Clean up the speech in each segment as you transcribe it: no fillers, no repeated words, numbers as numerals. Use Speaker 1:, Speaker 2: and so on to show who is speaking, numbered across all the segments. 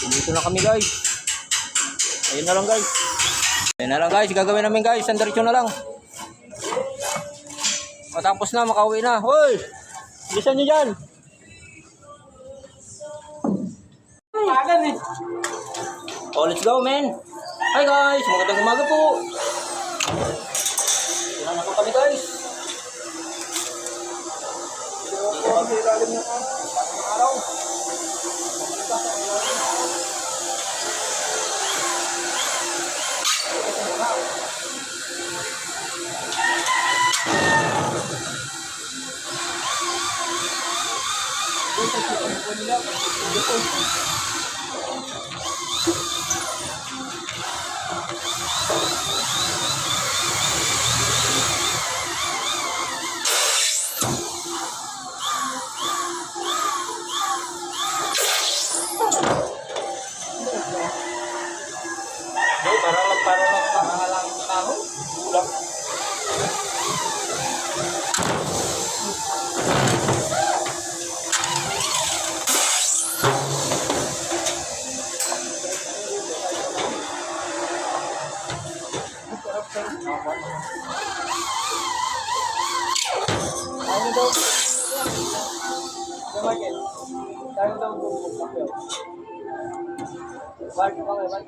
Speaker 1: Dito na kami guys. Ayun na lang guys. Ayun na lang guys. Gagawin namin guys. Sandiretso na lang. Matapos na. Makauwi na. Hoy! Bilisan nyo dyan. Pagan eh. Oh, let's go man. Hi guys. Magandang umaga po. Wala na po kami guys. Dito kami ilalim na po. Araw. Para lang tao. Ulam. Ano daw? Gawin. Tayo daw bubuk kayo. Balik pa kayo, balik.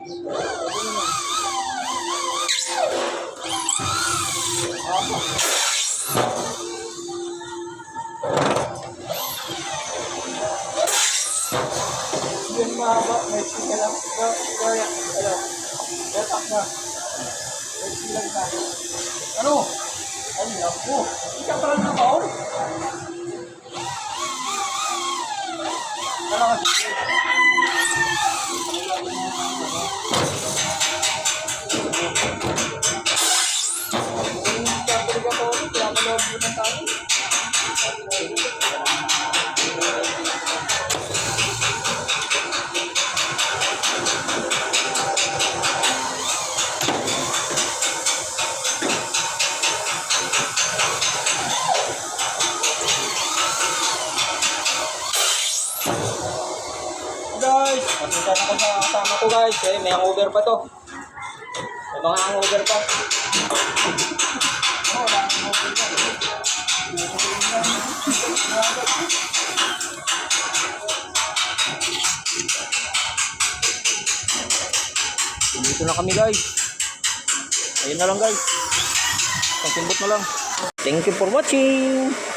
Speaker 1: Yan mahaba, may sika lang. Kaya, ano, letak na. May sika lang tayo. Ano? Ano lang po? Ika pa lang na baon? Ano kasi? Guys, pasensya na ko sa kasama ko guys. May hangover pa to. May mga hangover pa. Wala hangover pa. Dito na kami guys. Ayun na lang guys. Pagsimbot na lang. Thank you for watching.